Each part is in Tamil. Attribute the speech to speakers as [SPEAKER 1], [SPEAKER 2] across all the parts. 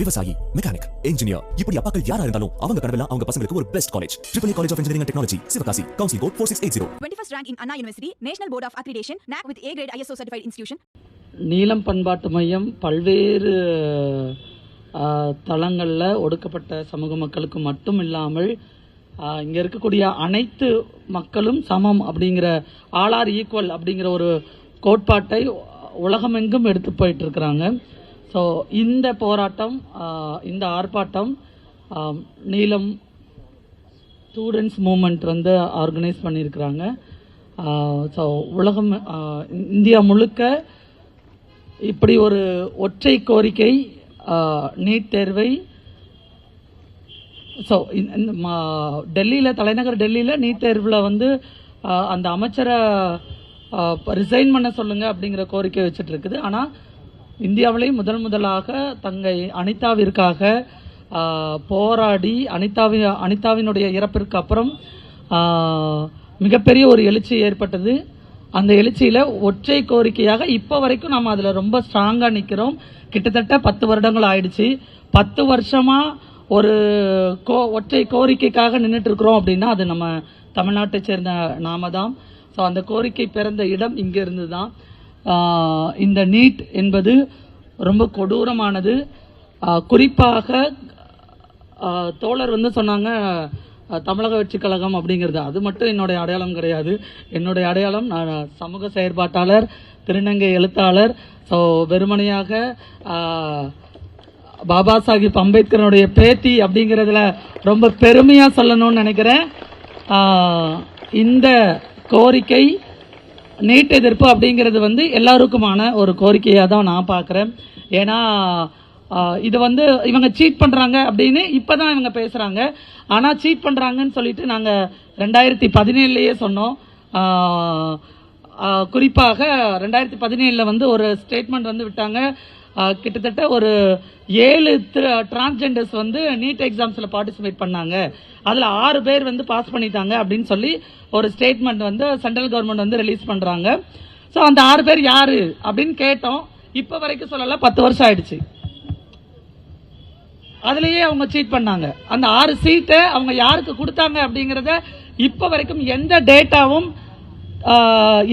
[SPEAKER 1] விவசாயி, மெக்கானிக், இன்ஜினியர், இப்படி அப்பாக்கள் யாரா இருந்தாலும் அவங்க கனவெல்லாம் அவங்க பசங்களுக்கு ஒரு best college. AAA College of Engineering and Technology, Sivakasi. Counseling code 4680.
[SPEAKER 2] 21st rank in Anna University, National Board of Accreditation, NAC with A grade ISO certified institution.
[SPEAKER 3] நீலம் பண்பாட்டு மையம் பல்வேறு தளங்களில் ஒடுக்கப்பட்ட சமூக மக்களுக்கு மட்டும் இல்லாமல் இங்கே இருக்கக்கூடிய அனைத்து மக்களும் சமம் அப்படிங்கிற ஆல் ஆர் ஈக்குவல் அப்படிங்கிற ஒரு கோட்பாட்டை உலகமெங்கும் எடுத்து போயிட்டு இருக்கிறாங்க. ஸோ இந்த போராட்டம், இந்த ஆர்ப்பாட்டம் நீலம் ஸ்டூடெண்ட்ஸ் மூமெண்ட் வந்து ஆர்கனைஸ் பண்ணியிருக்கிறாங்க. ஸோ உலகம், இந்தியா முழுக்க இப்படி ஒரு ஒற்றை கோரிக்கை, நீட் தேர்வை, ஸோ டெல்லியில், தலைநகர் டெல்லியில் நீட் தேர்வில் வந்து அந்த அமைச்சரை ரிசைன் பண்ண சொல்லுங்க அப்படிங்கிற கோரிக்கை வச்சுட்டு இருக்குது. ஆனால் இந்தியாவிலேயே முதலாக தங்கை அனிதாவிற்காக போராடி அனிதாவினுடைய இறப்பிற்கு அப்புறம் மிகப்பெரிய ஒரு எழுச்சி ஏற்பட்டது. அந்த எழுச்சியில் ஒற்றை கோரிக்கையாக இப்போ வரைக்கும் நம்ம அதில் ரொம்ப ஸ்ட்ராங்காக நிற்கிறோம். கிட்டத்தட்ட 10 வருடங்கள் ஆயிடுச்சு. 10 வருஷமாக ஒரு ஒற்றை கோரிக்கைக்காக நின்றுட்டு இருக்கிறோம் அப்படின்னா அது நம்ம தமிழ்நாட்டை சேர்ந்த நாம தான். ஸோ அந்த கோரிக்கை பிறந்த இடம் இங்கே இருந்து தான். இந்த நீட் என்பது ரொம்ப கொடூரமானது. குறிப்பாக தோழர் வந்து சொன்னாங்க தமிழக வெற்றிக் கழகம் அப்படிங்கிறது. அது மட்டும் என்னுடைய அடையாளம் கிடையாது. என்னுடைய அடையாளம், நான் சமூக செயற்பாட்டாளர், திருநங்கை எழுத்தாளர். ஸோ வெறுமனையாக பாபா சாஹிப் அம்பேத்கருடைய பேத்தி அப்படிங்கிறதுல ரொம்ப பெருமையாக சொல்லணும்னு நினைக்கிறேன். இந்த கோரிக்கை, நீட் எதிர்ப்பு அப்படிங்கிறது வந்து எல்லாருக்குமான ஒரு கோரிக்கையாக தான் நான் பார்க்குறேன். ஏன்னா இது வந்து இவங்க சீட் பண்ணுறாங்க அப்படின்னு இப்போ தான் இவங்க பேசுகிறாங்க. ஆனால் சீட் பண்ணுறாங்கன்னு சொல்லிட்டு நாங்கள் 2017 சொன்னோம். குறிப்பாக 2017 வந்து ஒரு ஸ்டேட்மெண்ட் வந்து விட்டாங்க. கிட்டத்தட்ட ஒரு 7 டிரான்ஸ்ஜெண்டர்ஸ் வந்து நீட் எக்ஸாம்ஸில் பார்ட்டிசிபேட் பண்ணாங்க. அதில் 6 பேர் வந்து பாஸ் பண்ணிட்டாங்க அப்படின்னு சொல்லி ஒரு ஸ்டேட்மெண்ட் வந்து சென்ட்ரல் கவர்மெண்ட் வந்து ரிலீஸ் பண்ணுறாங்க. ஸோ அந்த 6 பேர் யார் அப்படின்னு கேட்டோம். இப்போ வரைக்கும் சொல்லலை, 10 வருஷம் ஆயிடுச்சு. அதுலேயே அவங்க சீட் பண்ணாங்க. அந்த 6 சீட்டை அவங்க யாருக்கு கொடுத்தாங்க அப்படிங்கிறத இப்போ வரைக்கும் எந்த டேட்டாவும்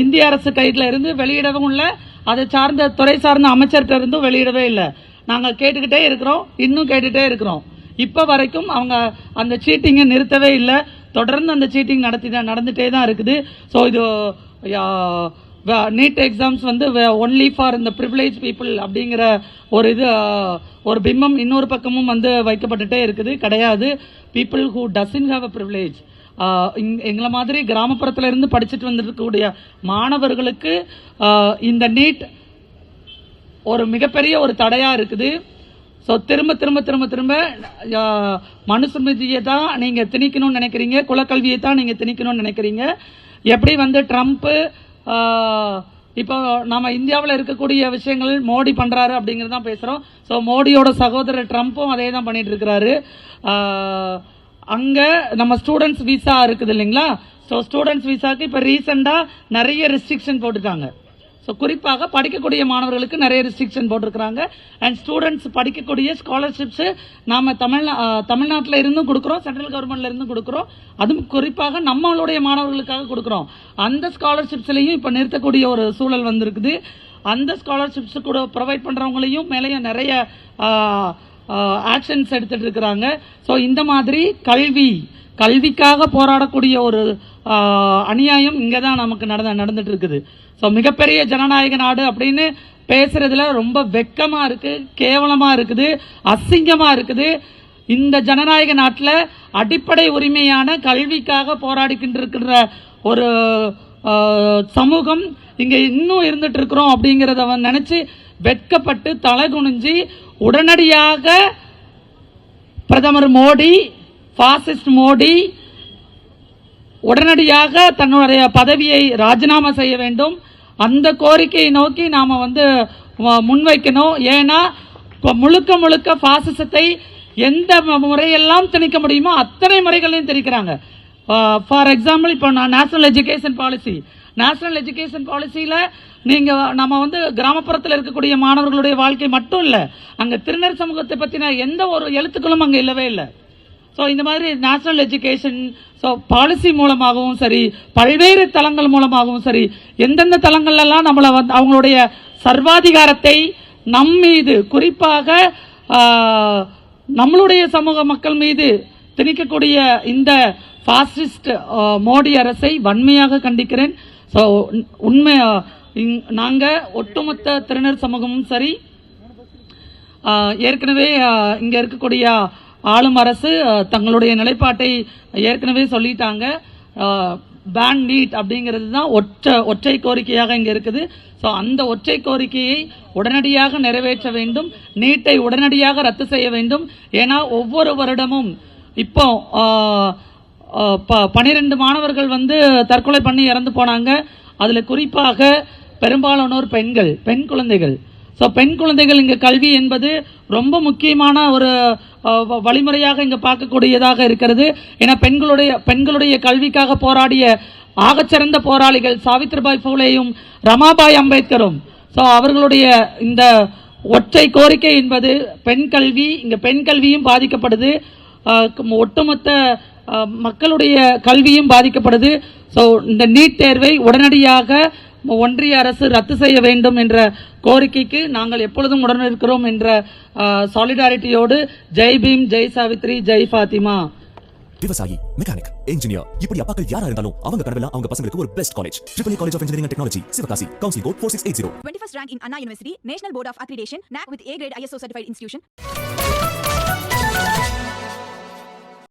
[SPEAKER 3] இந்திய அரசு கையில் இருந்து வெளியிடவும் இல்லை. அதை சார்ந்த துறை சார்ந்த அமைச்சர்கிட்ட இருந்தும் வெளியிடவே இல்லை. நாங்கள் கேட்டுக்கிட்டே இருக்கிறோம், இன்னும் கேட்டுகிட்டே இருக்கிறோம். இப்போ வரைக்கும் அவங்க அந்த சீட்டிங்கை நிறுத்தவே இல்லை. தொடர்ந்து அந்த சீட்டிங் நடந்துகிட்டே தான் இருக்குது. ஸோ இது நீட் எக்ஸாம்ஸ் வந்து ஒன்லி ஃபார் இந்த ப்ரிவிலேஜ் பீப்புள் அப்படிங்கிற ஒரு பிம்பம் இன்னொரு பக்கமும் வந்து வைக்கப்பட்டுட்டே இருக்குது. கிடையாது. People who doesn't have a privilege, எங்களை மாதிரி கிராமப்புறத்தில் இருந்து படிச்சுட்டு வந்துருக்கக்கூடிய மாணவர்களுக்கு இந்த நீட் ஒரு மிகப்பெரிய ஒரு தடையாக இருக்குது. ஸோ திரும்ப திரும்ப திரும்ப திரும்ப மனுஸ்மிருதியை தான் நீங்கள் திணிக்கணும்னு நினைக்கிறீங்க, குலக்கல்வியை தான் நீங்கள் திணிக்கணும்னு நினைக்கிறீங்க. எப்படி வந்து ட்ரம்ப்பு இப்போ நம்ம இந்தியாவில் இருக்கக்கூடிய விஷயங்கள் மோடி பண்ணுறாரு அப்படிங்கிறது தான் பேசுகிறோம். ஸோ மோடியோட சகோதரர் ட்ரம்ப்பும் அதே தான் பண்ணிட்டு இருக்கிறாரு. அங்கே நம்ம ஸ்டூடெண்ட்ஸ் விசா இருக்குது இல்லைங்களா? ஸோ ஸ்டூடெண்ட்ஸ் விசாவுக்கு இப்போ ரீசெண்டாக நிறைய ரெஸ்ட்ரிக்ஷன் போட்டுருக்காங்க. ஸோ குறிப்பாக படிக்கக்கூடிய மாணவர்களுக்கு நிறைய ரெஸ்ட்ரிக்ஷன் போட்டிருக்கிறாங்க. அண்ட் ஸ்டூடெண்ட்ஸ் படிக்கக்கூடிய ஸ்காலர்ஷிப்ஸு நாம் தமிழ்நாட்டில் இருந்தும் கொடுக்குறோம், சென்ட்ரல் கவர்மெண்ட்ல இருந்தும் கொடுக்குறோம். அதுவும் குறிப்பாக நம்மளுடைய மாணவர்களுக்காக கொடுக்குறோம். அந்த ஸ்காலர்ஷிப்ஸ்லையும் இப்போ நிறுத்தக்கூடிய ஒரு சூழல் வந்திருக்குது. அந்த ஸ்காலர்ஷிப்ஸ் கூட ப்ரொவைட் பண்ணுறவங்களையும் மேலேயே நிறைய ஆக்ஷன்ஸ் எடுத்துட்டு இருக்கிறாங்க. ஸோ இந்த மாதிரி கல்விக்காக போராடக்கூடிய ஒரு அநியாயம் இங்கே தான் நமக்கு நடந்துட்டு இருக்குது. ஸோ மிகப்பெரிய ஜனநாயக நாடு அப்படின்னு பேசுறதுல ரொம்ப வெக்கமா இருக்கு, கேவலமா இருக்குது, அசிங்கமா இருக்குது. இந்த ஜனநாயக நாட்டில் அடிப்படை உரிமையான கல்விக்காக போராடிக்கிட்டு இருக்கிற ஒரு சமூகம் இங்க இன்னும் இருந்துட்டு இருக்கிறோம் அப்படிங்கிறத நினைச்சு வெட்கப்பட்டு தலை குனிஞ்சு உடனடியாக பிரதமர் மோடி, பாசிஸ்ட் மோடி உடனடியாக தன்னுடைய பதவியை ராஜினாமா செய்ய வேண்டும். அந்த கோரிக்கையை நோக்கி நாம வந்து முன்வைக்கணும். ஏன்னா முழுக்க பாசிசத்தை எந்த முறையெல்லாம் திணிக்க முடியுமோ அத்தனை முறைகளையும் திணிக்கிறாங்க. ஃபார் எக்ஸாம்பிள், இப்போ நான் நேஷனல் எஜுகேஷன் பாலிசியில் நம்ம வந்து கிராமப்புறத்தில் இருக்கக்கூடிய மாணவர்களுடைய வாழ்க்கை மட்டும் இல்லை, அங்கே திருநர் சமூகத்தை பற்றின எந்த ஒரு எழுத்துக்களும் அங்கே இல்லவே இல்லை. ஸோ இந்த மாதிரி நேஷனல் எஜுகேஷன் பாலிசி மூலமாகவும் சரி, பல்வேறு தளங்கள் மூலமாகவும் சரி, எந்தெந்த தளங்கள்லாம் நம்மளை வந்து அவங்களுடைய சர்வாதிகாரத்தை நம் மீது, குறிப்பாக நம்மளுடைய சமூக மக்கள் மீது திணிக்கக்கூடிய இந்த பாசிஸ்ட் மோடி அரசை வன்மையாக கண்டிக்கிறேன். ஸோ உண்மை நாங்கள் ஒட்டுமொத்த திருநர் சமூகமும் சரி, ஏற்கனவே இங்கே இருக்கக்கூடிய ஆளும் அரசு தங்களுடைய நிலைப்பாட்டை ஏற்கனவே சொல்லிட்டாங்க. பேன் நீட் அப்படிங்கிறது தான் ஒற்றை கோரிக்கையாக இங்கே இருக்குது. ஸோ அந்த ஒற்றை கோரிக்கையை உடனடியாக நிறைவேற்ற வேண்டும், நீட்டை உடனடியாக ரத்து செய்ய வேண்டும். ஏன்னா ஒவ்வொரு வருடமும் இப்போ 12 மாணவர்கள் வந்து தற்கொலை பண்ணி இறந்து போனாங்க. அதில் குறிப்பாக பெரும்பாலானோர் பெண் குழந்தைகள். ஸோ பெண் குழந்தைகள் இங்கே கல்வி என்பது ரொம்ப முக்கியமான ஒரு வழிமுறையாக இங்கே பார்க்கக்கூடியதாக இருக்கிறது. ஏன்னா பெண்களுடைய கல்விக்காக போராடிய ஆகச்சிறந்த போராளிகள் சாவித்ரிபாய் பூலேயும் ரமாபாய் அம்பேத்கரும். ஸோ அவர்களுடைய இந்த ஒற்றை கோரிக்கை என்பது பெண் கல்வி. இங்கே பெண் கல்வியும் பாதிக்கப்படுது, ஒட்டுமொத்த மக்களுடைய கல்வியும் பாதிக்கப்படுது. ஸோ இந்த நீட் தேர்வை உடனடியாக ஒன்றிய அரசு ரத்து செய்ய வேண்டும் என்ற கோரிக்கைக்கு நாங்கள் எப்பொழுதும் உடன் இருக்கிறோம் என்ற சாலிடாரிட்டியோடு ஜெய் பீம், ஜெய் சாவித்ரி, ஜெய் ஃபாத்திமா.
[SPEAKER 1] விவசாயி, மெக்கானிக், இன்ஜினியர், இப்படி அப்பாக்கள் யாரா இருந்தாலும் அவங்க கனவெல்லாம் அவங்க பசங்களுக்கு ஒரு best college. AAA College of Engineering and Technology, Sivakasi. Counselling code 4680.
[SPEAKER 2] 21st rank in Anna University, National Board of Accreditation, NAC with A grade ISO certified institution.